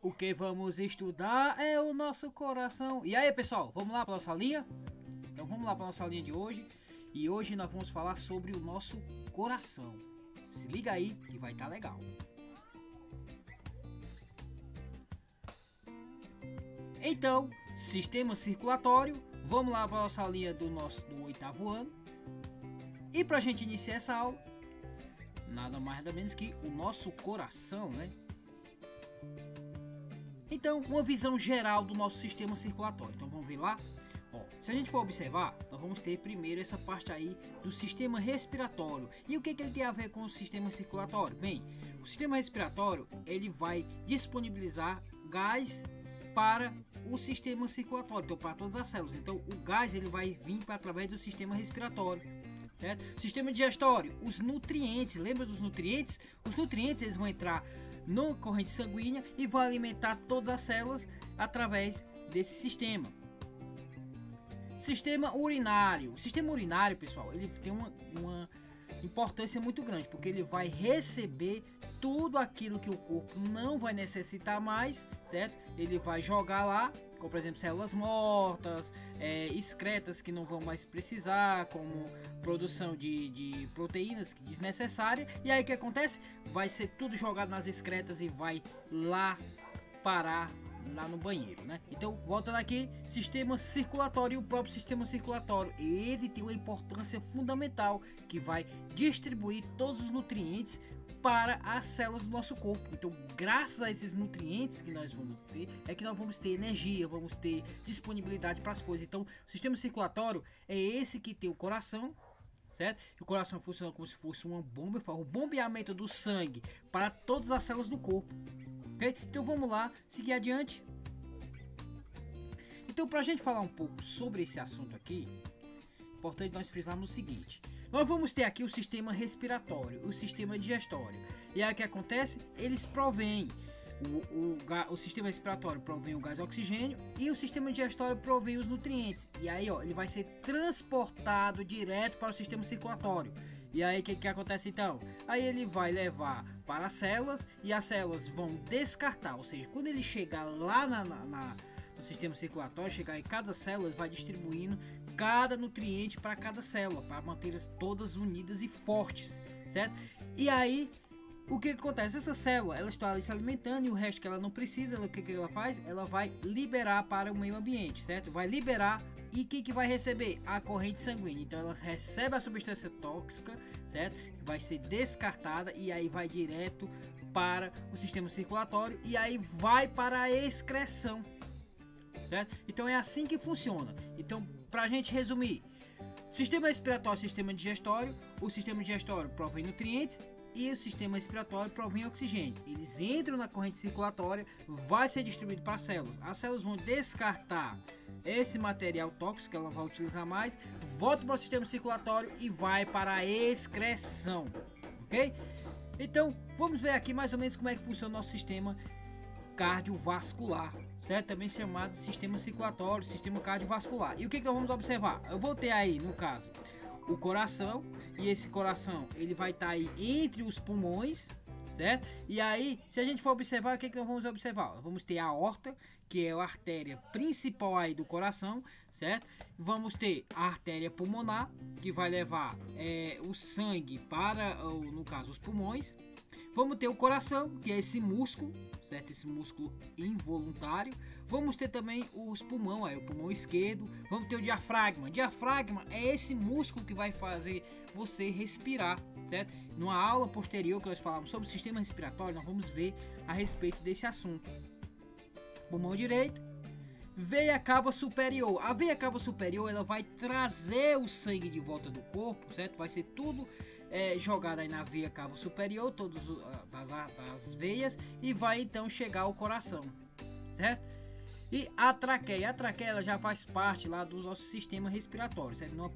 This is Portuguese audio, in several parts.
O que vamos estudar é o nosso coração. E aí, pessoal, vamos lá para nossa aulinha? Então vamos lá para nossa aulinha de hoje. E hoje nós vamos falar sobre o nosso coração. Se liga aí que vai estar legal. Então, sistema circulatório. Vamos lá para nossa aulinha do 8º ano. E para a gente iniciar essa aula, nada mais nada menos que o nosso coração, né? Então, uma visão geral do nosso sistema circulatório. Então, vamos ver lá. Ó, se a gente for observar, nós vamos ter primeiro essa parte aí do sistema respiratório. E o que ele tem a ver com o sistema circulatório? Bem, o sistema respiratório, ele vai disponibilizar gás para o sistema circulatório, então para todas as células. Então, o gás ele vai vir através do sistema respiratório. Certo? Sistema digestório, os nutrientes, lembra dos nutrientes? Os nutrientes eles vão entrar na corrente sanguínea e vão alimentar todas as células através desse sistema. Sistema urinário. O sistema urinário, pessoal, ele tem uma importância muito grande, porque ele vai receber tudo aquilo que o corpo não vai necessitar mais, certo? Ele vai jogar lá, como por exemplo células mortas, excretas que não vão mais precisar, como produção de proteínas desnecessárias. E aí o que acontece? Vai ser tudo jogado nas excretas e vai lá parar lá no banheiro, né? Então, voltando aqui, sistema circulatório. O próprio sistema circulatório, ele tem uma importância fundamental, que vai distribuir todos os nutrientes para as células do nosso corpo. Então, graças a esses nutrientes que nós vamos ter, é que nós vamos ter energia, vamos ter disponibilidade para as coisas. Então, o sistema circulatório é esse que tem o coração, certo? O coração funciona como se fosse uma bomba, faz o bombeamento do sangue para todas as células do corpo. Okay? Então vamos lá, seguir adiante. Então, para a gente falar um pouco sobre esse assunto aqui, é importante nós frisarmos o seguinte: nós vamos ter aqui o sistema respiratório, o sistema digestório. E aí o que acontece? Eles provêm, o sistema respiratório provém o gás oxigênio e o sistema digestório provém os nutrientes. E aí, ó, ele vai ser transportado direto para o sistema circulatório. E aí o que acontece então? Aí ele vai levar para as células e as células vão descartar. Ou seja, quando ele chegar lá no sistema circulatório, chegar em cada célula, ele vai distribuindo cada nutriente para cada célula, para mantê-las todas unidas e fortes, certo? E aí o que acontece? Essa célula, ela está ali se alimentando e o resto que ela não precisa, o que ela faz? Ela vai liberar para o meio ambiente, certo? Vai liberar. E o que vai receber? A corrente sanguínea. Então ela recebe a substância tóxica, certo? Que vai ser descartada e aí vai direto para o sistema circulatório e aí vai para a excreção, certo? Então é assim que funciona. Então, para a gente resumir, sistema respiratório, sistema digestório. O sistema digestório provém nutrientes e o sistema respiratório provém oxigênio. Eles entram na corrente circulatória, vai ser distribuído para as células. As células vão descartar esse material tóxico que ela vai utilizar mais, volta para o sistema circulatório e vai para a excreção, ok? Então, vamos ver aqui mais ou menos como é que funciona o nosso sistema cardiovascular, certo? Também chamado sistema circulatório, sistema cardiovascular. E o que nós vamos observar? Eu vou ter aí, no caso, o coração, e esse coração ele vai estar aí entre os pulmões, certo? E aí, se a gente for observar, o que nós vamos observar? Vamos ter a aorta, que é a artéria principal aí do coração, certo? Vamos ter a artéria pulmonar, que vai levar o sangue para, no caso, os pulmões. Vamos ter o coração, que é esse músculo, certo? Esse músculo involuntário. Vamos ter também os pulmões, aí o pulmão esquerdo. Vamos ter o diafragma. Diafragma é esse músculo que vai fazer você respirar, certo? Numa aula posterior que nós falamos sobre o sistema respiratório, nós vamos ver a respeito desse assunto. Pulmão direito. Veia cava superior. A veia cava superior ela vai trazer o sangue de volta do corpo, certo? Vai ser tudo jogado aí na veia cava superior, todas das veias, e vai então chegar ao coração, certo? E a traqueia ela já faz parte lá do nosso sistema respiratório, certo? Numa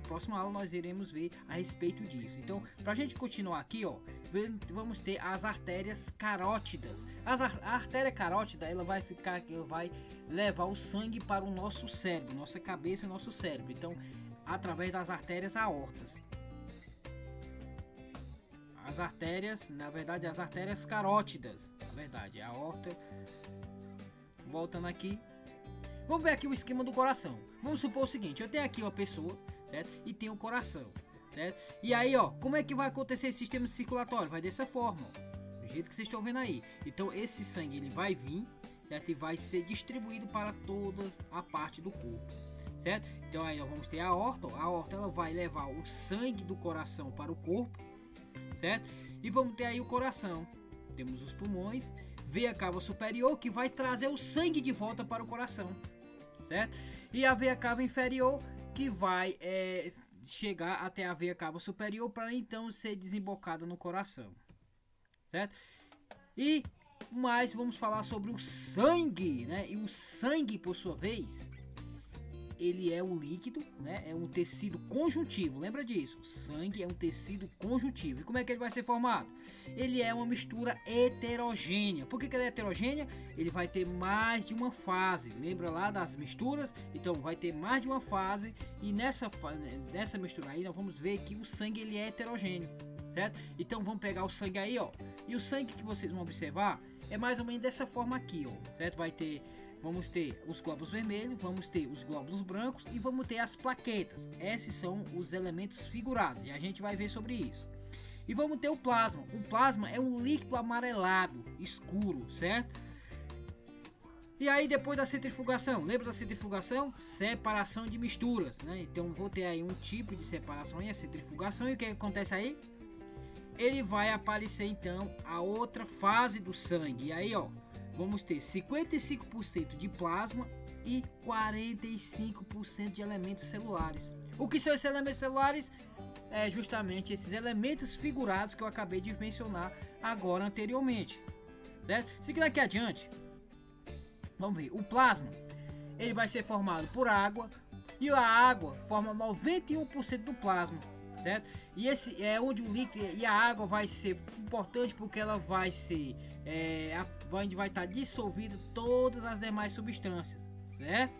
próxima aula nós iremos ver a respeito disso. Então, para a gente continuar aqui, ó, vamos ter as artérias carótidas. A artéria carótida ela vai levar o sangue para o nosso cérebro, nossa cabeça e nosso cérebro. Então, através das artérias aortas. As as artérias, na verdade as artérias carótidas, na verdade, a aorta. Voltando aqui, vamos ver aqui o esquema do coração. Vamos supor o seguinte, eu tenho aqui uma pessoa, certo? E tem um coração, certo? E aí, ó, como é que vai acontecer esse sistema circulatório? Vai dessa forma, ó, do jeito que vocês estão vendo aí. Então esse sangue ele vai vir, certo? E vai ser distribuído para toda a parte do corpo, certo? Então aí nós vamos ter a aorta, ó. A aorta ela vai levar o sangue do coração para o corpo, certo? E vamos ter aí o coração. Temos os pulmões, veia cava superior que vai trazer o sangue de volta para o coração, certo? E a veia cava inferior que vai chegar até a veia cava superior para então ser desembocada no coração, certo? E mais vamos falar sobre o sangue, né? E o sangue, por sua vez, ele é um líquido, né? É um tecido conjuntivo, lembra disso? O sangue é um tecido conjuntivo. E como é que ele vai ser formado? Ele é uma mistura heterogênea. Por que ele é heterogênea? Ele vai ter mais de uma fase. Lembra lá das misturas? Então vai ter mais de uma fase. E nessa mistura aí nós vamos ver que o sangue ele é heterogêneo, certo? Então vamos pegar o sangue aí, ó. E o sangue que vocês vão observar é mais ou menos dessa forma aqui, ó, certo? Vamos ter os glóbulos vermelhos, vamos ter os glóbulos brancos e vamos ter as plaquetas. Esses são os elementos figurados e a gente vai ver sobre isso. E vamos ter o plasma. O plasma é um líquido amarelado, escuro, certo? E aí depois da centrifugação, lembra da centrifugação? Separação de misturas, né? Então vou ter aí um tipo de separação e a centrifugação. E o que acontece aí? Ele vai aparecer então a outra fase do sangue. E aí, ó, vamos ter 55% de plasma e 45% de elementos celulares. O que são esses elementos celulares? É justamente esses elementos figurados que eu acabei de mencionar agora anteriormente, certo? Seguindo aqui adiante, vamos ver, o plasma ele vai ser formado por água e a água forma 91% do plasma, certo? E esse é onde o líquido e a água vai ser importante porque ela vai ser onde vai estar dissolvida todas as demais substâncias, certo?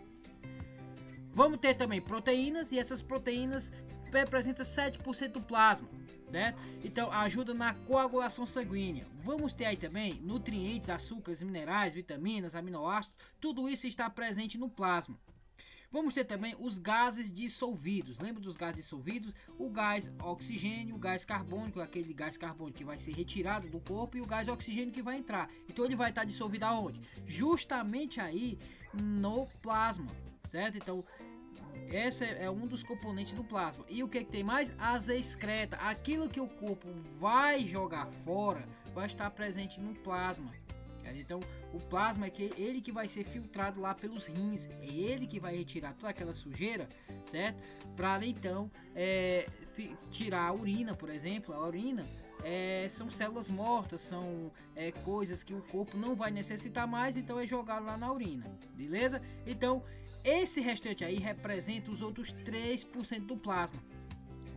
Vamos ter também proteínas e essas proteínas representam 7% do plasma, certo? Então ajuda na coagulação sanguínea. Vamos ter aí também nutrientes, açúcares, minerais, vitaminas, aminoácidos, tudo isso está presente no plasma. Vamos ter também os gases dissolvidos. Lembra dos gases dissolvidos? O gás oxigênio, o gás carbônico, aquele gás carbônico que vai ser retirado do corpo e o gás oxigênio que vai entrar. Então ele vai estar dissolvido aonde? Justamente aí no plasma, certo? Então esse é um dos componentes do plasma. E o que tem mais? As excretas. Aquilo que o corpo vai jogar fora vai estar presente no plasma. Então o plasma é ele que vai ser filtrado lá pelos rins. É ele que vai retirar toda aquela sujeira, certo? Para então tirar a urina, por exemplo. A urina são células mortas, são coisas que o corpo não vai necessitar mais, então é jogado lá na urina, beleza? Então esse restante aí representa os outros 3% do plasma,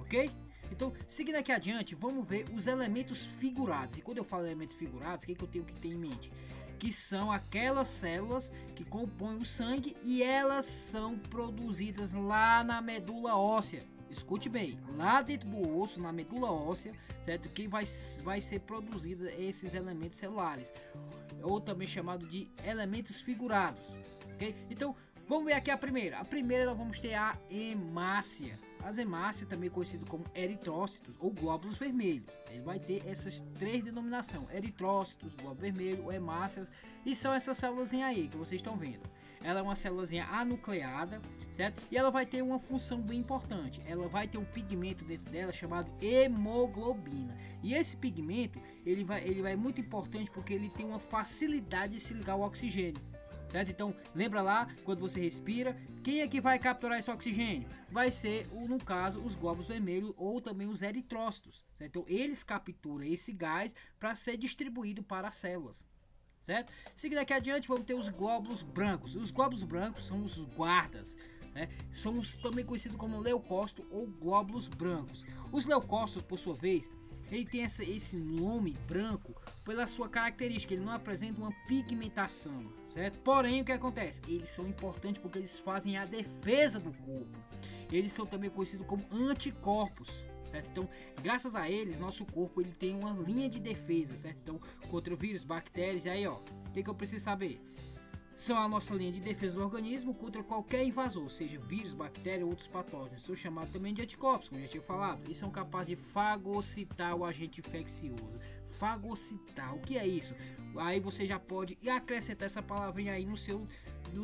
ok? Então, seguindo aqui adiante, vamos ver os elementos figurados. E quando eu falo elementos figurados, o que eu tenho que ter em mente? Que são aquelas células que compõem o sangue e elas são produzidas lá na medula óssea. Escute bem, lá dentro do osso, na medula óssea, certo? Que vai ser produzidos esses elementos celulares, ou também chamado de elementos figurados, ok? Então, vamos ver aqui a primeira. A primeira nós vamos ter a hemácia. As hemácias, também conhecido como eritrócitos ou glóbulos vermelhos. Ele vai ter essas três denominações: eritrócitos, glóbulo vermelho, hemácias, e são essas células aí que vocês estão vendo. Ela é uma célulazinha anucleada, certo? E ela vai ter uma função bem importante. Ela vai ter um pigmento dentro dela chamado hemoglobina. E esse pigmento, ele vai muito importante porque ele tem uma facilidade de se ligar ao oxigênio. Certo? Então, lembra lá, quando você respira, quem é que vai capturar esse oxigênio? Vai ser, no caso, os glóbulos vermelhos ou também os eritrócitos. Certo? Então, eles capturam esse gás para ser distribuído para as células. Certo? Seguindo aqui adiante, vamos ter os glóbulos brancos. Os glóbulos brancos são os guardas, né? São também conhecidos como leucócitos ou glóbulos brancos. Os leucócitos, por sua vez, ele tem esse nome branco pela sua característica, ele não apresenta uma pigmentação, certo? Porém, o que acontece? Eles são importantes porque eles fazem a defesa do corpo. Eles são também conhecidos como anticorpos, certo? Então, graças a eles, nosso corpo ele tem uma linha de defesa, certo? Então, contra vírus, bactérias, e aí, ó, o que eu preciso saber? São a nossa linha de defesa do organismo contra qualquer invasor, seja vírus, bactéria ou outros patógenos. São chamados também de anticorpos, como eu já tinha falado, e são capazes de fagocitar o agente infeccioso. Fagocitar, o que é isso? Aí você já pode acrescentar essa palavrinha aí no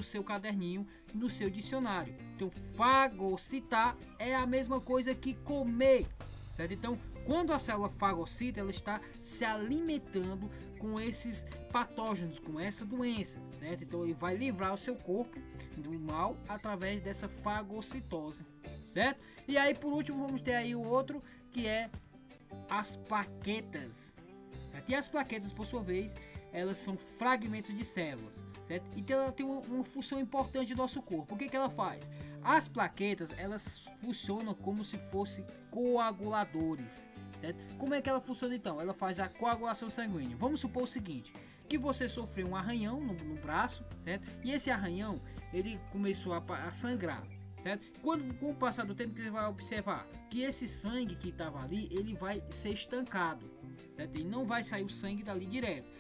seu caderninho, no seu dicionário. Então, fagocitar é a mesma coisa que comer, certo? Então, quando a célula fagocita, ela está se alimentando com esses patógenos, com essa doença, certo? Então ele vai livrar o seu corpo do mal através dessa fagocitose, certo? E aí por último vamos ter aí o outro, que é as plaquetas. E as plaquetas, por sua vez, elas são fragmentos de células, certo? Então ela tem uma função importante do nosso corpo. O que ela faz? As plaquetas, elas funcionam como se fossem coaguladores, certo? Como é que ela funciona então? Ela faz a coagulação sanguínea. Vamos supor o seguinte, que você sofreu um arranhão no braço, certo? E esse arranhão, ele começou a sangrar, certo? Com o passar do tempo, você vai observar que esse sangue que estava ali, ele vai ser estancado, certo? E não vai sair o sangue dali direto.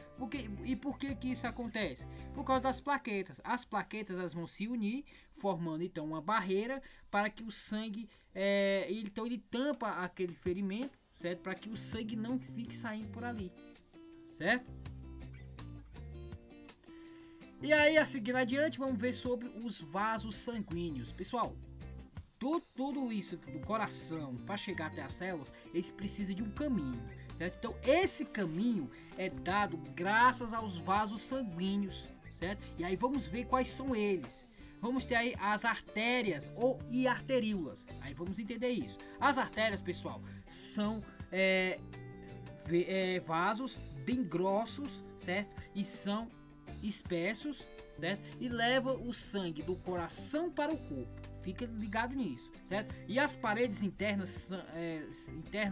E por que isso acontece? Por causa das plaquetas. As plaquetas, elas vão se unir, formando então uma barreira para que o sangue, então ele tampa aquele ferimento, certo? Para que o sangue não fique saindo por ali, certo? E aí, a seguir adiante, vamos ver sobre os vasos sanguíneos. Pessoal, tudo isso do coração para chegar até as células, eles precisam de um caminho, certo? Então, esse caminho é dado graças aos vasos sanguíneos, certo? E aí vamos ver quais são eles. Vamos ter aí as artérias e arteríolas. Aí vamos entender isso. As artérias, pessoal, são vasos bem grossos, certo? E são espessos, certo? E leva o sangue do coração para o corpo. Fica ligado nisso, certo? E as paredes internas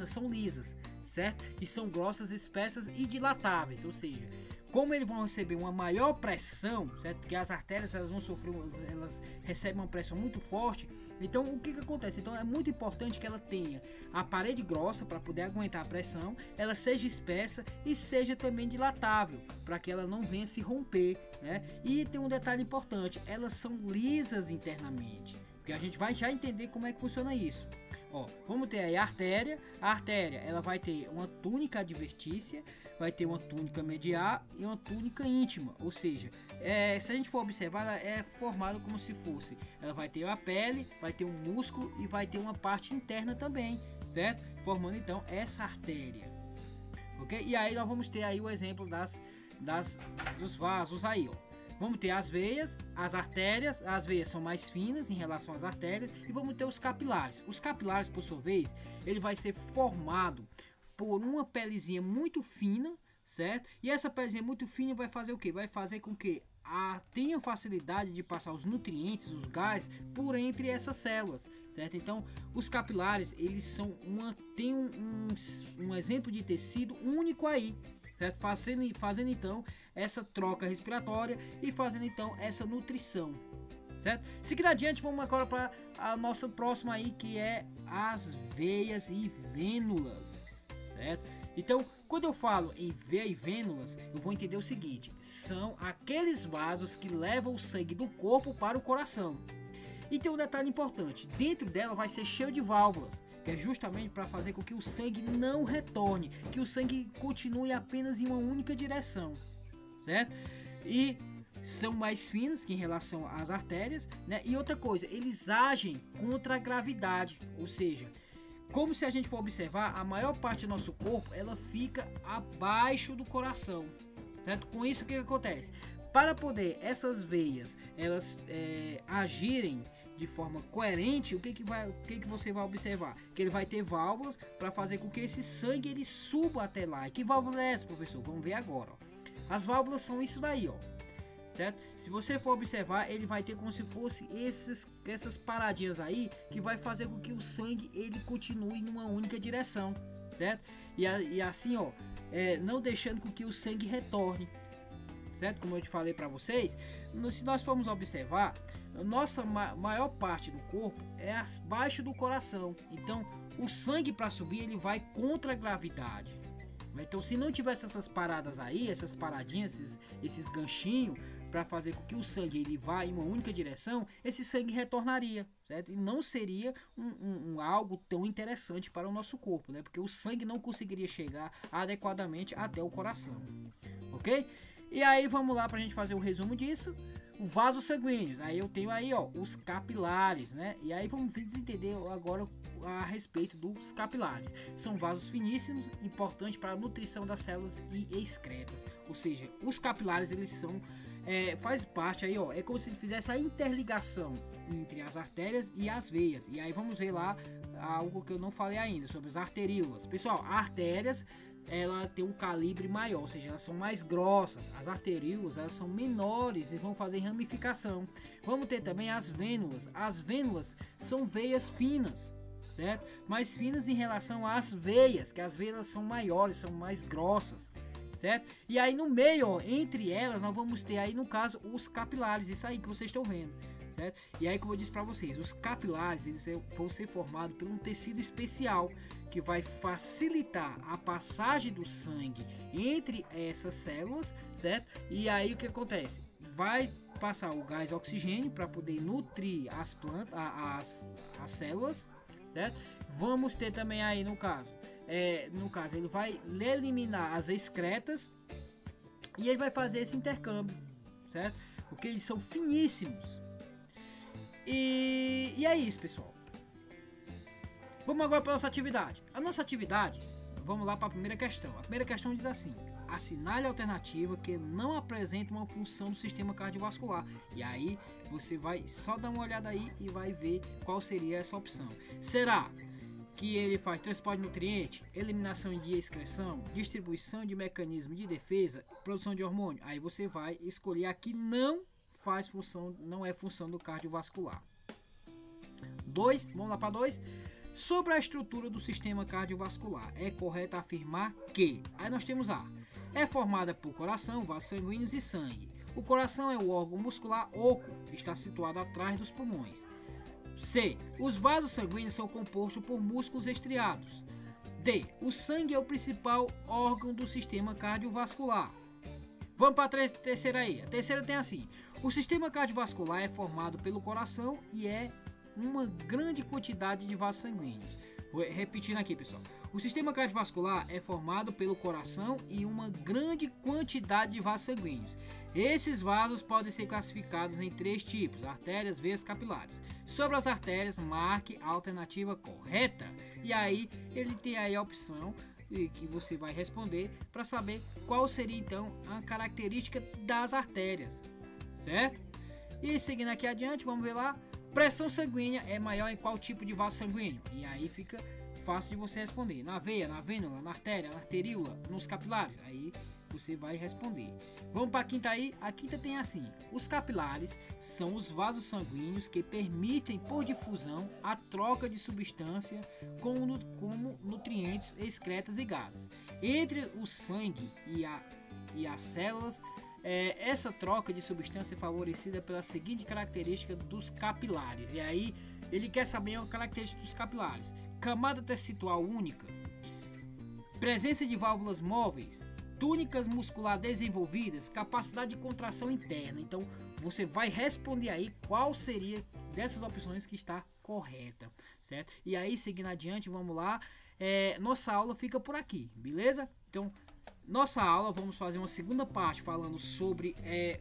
são lisas, certo? E são grossas, espessas e dilatáveis, ou seja, como eles vão receber uma maior pressão, certo? Porque as artérias elas recebem uma pressão muito forte. Então o que acontece? Então é muito importante que ela tenha a parede grossa para poder aguentar a pressão, ela seja espessa e seja também dilatável, para que ela não venha se romper, né? E tem um detalhe importante, elas são lisas internamente, porque a gente vai já entender como é que funciona isso. Ó, vamos ter aí a artéria. A artéria ela vai ter uma túnica adventícia, vai ter uma túnica medial e uma túnica íntima, ou seja, se a gente for observar, ela é formada como se fosse, ela vai ter a pele, vai ter um músculo e vai ter uma parte interna também, certo? Formando então essa artéria, ok? E aí nós vamos ter aí o exemplo dos vasos aí, ó. Vamos ter as veias, as artérias. As veias são mais finas em relação às artérias. E vamos ter os capilares. Os capilares, por sua vez, ele vai ser formado por uma pelezinha muito fina, certo? E essa pelezinha muito fina vai fazer o quê? Vai fazer com que tenha facilidade de passar os nutrientes, os gases, por entre essas células, certo? Então, os capilares, eles são tem um exemplo de tecido único aí, certo? Fazendo então essa troca respiratória e fazendo então essa nutrição, certo? Seguindo adiante, vamos agora para a nossa próxima aí, que é as veias e vênulas, certo? Então, quando eu falo em veia e vênulas, eu vou entender o seguinte: são aqueles vasos que levam o sangue do corpo para o coração. E tem um detalhe importante, dentro dela vai ser cheio de válvulas, que é justamente para fazer com que o sangue não retorne, que o sangue continue apenas em uma única direção, certo? E são mais finos que em relação às artérias, né? E outra coisa, eles agem contra a gravidade, ou seja, como se a gente for observar, a maior parte do nosso corpo ela fica abaixo do coração, certo? Com isso o que acontece? Para poder essas veias elas agirem de forma coerente, o que você vai observar? Que ele vai ter válvulas para fazer com que esse sangue ele suba até lá. E que válvula é essa, professor? Vamos ver agora, ó. As válvulas são isso daí, ó, certo? Se você for observar, ele vai ter como se fosse essas paradinhas aí que vai fazer com que o sangue ele continue numa única direção, certo? E assim, ó, não deixando com que o sangue retorne, certo? Como eu te falei para vocês, se nós formos observar, a nossa maior parte do corpo é abaixo do coração. Então, o sangue para subir ele vai contra a gravidade. Então, se não tivesse essas paradas aí, essas paradinhas, esses ganchinhos para fazer com que o sangue ele vá em uma única direção, esse sangue retornaria, certo? E não seria algo tão interessante para o nosso corpo, né? Porque o sangue não conseguiria chegar adequadamente até o coração, ok? E aí vamos lá para a gente fazer o resumo disso. O vaso sanguíneo, aí eu tenho aí ó, os capilares, né? E aí vamos entender agora a respeito dos capilares. São vasos finíssimos, importantes para a nutrição das células e excretas. Ou seja, os capilares eles são faz parte aí ó, é como se ele fizesse a interligação entre as artérias e as veias. E aí vamos ver lá algo que eu não falei ainda sobre as arteríolas. Pessoal, artérias ela tem um calibre maior, ou seja, elas são mais grossas. As arteríolas elas são menores e vão fazer ramificação. Vamos ter também as vênulas. As vênulas são veias finas, certo? Mais finas em relação às veias, que as veias são maiores, são mais grossas, certo? E aí no meio, ó, entre elas, nós vamos ter aí no caso os capilares, isso aí que vocês estão vendo, certo? E aí como eu disse para vocês, os capilares eles vão ser formados por um tecido especial que vai facilitar a passagem do sangue entre essas células, certo? E aí o que acontece? Vai passar o gás oxigênio para poder nutrir as plantas, as células, certo? Vamos ter também aí no caso ele vai eliminar as excretas e ele vai fazer esse intercâmbio, certo? Porque eles são finíssimos. E é isso, pessoal. Vamos agora para a nossa atividade. A nossa atividade, vamos lá para a primeira questão. A primeira questão diz assim: assinale a alternativa que não apresenta uma função do sistema cardiovascular. E aí você vai só dar uma olhada aí e vai ver qual seria essa opção. Será que ele faz transporte de nutriente, eliminação de excreção, distribuição de mecanismo de defesa, produção de hormônio? Aí você vai escolher aqui não faz função, não é função do cardiovascular. 2, vamos lá para 2. Sobre a estrutura do sistema cardiovascular, é correto afirmar que, aí nós temos A, é formada por coração, vasos sanguíneos e sangue. O coração é o órgão muscular oco, está situado atrás dos pulmões. C, os vasos sanguíneos são compostos por músculos estriados. D, o sangue é o principal órgão do sistema cardiovascular. Vamos para a terceira aí. A terceira tem assim: o sistema cardiovascular é formado pelo coração e é uma grande quantidade de vasos sanguíneos. Repetindo aqui, pessoal. O sistema cardiovascular é formado pelo coração e uma grande quantidade de vasos sanguíneos. Esses vasos podem ser classificados em 3 tipos: artérias, veias, capilares. Sobre as artérias, marque a alternativa correta. E aí, ele tem aí a opção que você vai responder para saber qual seria então a característica das artérias, certo? E seguindo aqui adiante, vamos ver lá. Pressão sanguínea é maior em qual tipo de vaso sanguíneo? E aí fica fácil de você responder. Na veia, na vênula, na artéria, na arteríola, nos capilares. Aí você vai responder. Vamos para a quinta aí. A quinta tem assim: os capilares são os vasos sanguíneos que permitem por difusão a troca de substância como nutrientes, excretas e gases entre o sangue e as células. Essa troca de substância é favorecida pela seguinte característica dos capilares. E aí ele quer saber a característica dos capilares: camada tecidual única, presença de válvulas móveis, túnicas muscular desenvolvidas, capacidade de contração interna. Então você vai responder aí qual seria dessas opções que está correta, certo? E aí seguindo adiante, vamos lá. Nossa aula fica por aqui, beleza? Então nossa aula, vamos fazer uma segunda parte falando sobre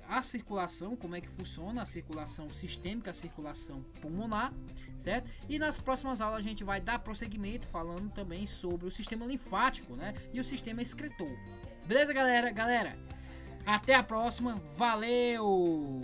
a circulação, como é que funciona a circulação sistêmica, a circulação pulmonar, certo? E nas próximas aulas a gente vai dar prosseguimento falando também sobre o sistema linfático, né? E o sistema excretor. Beleza, galera? Até a próxima. Valeu!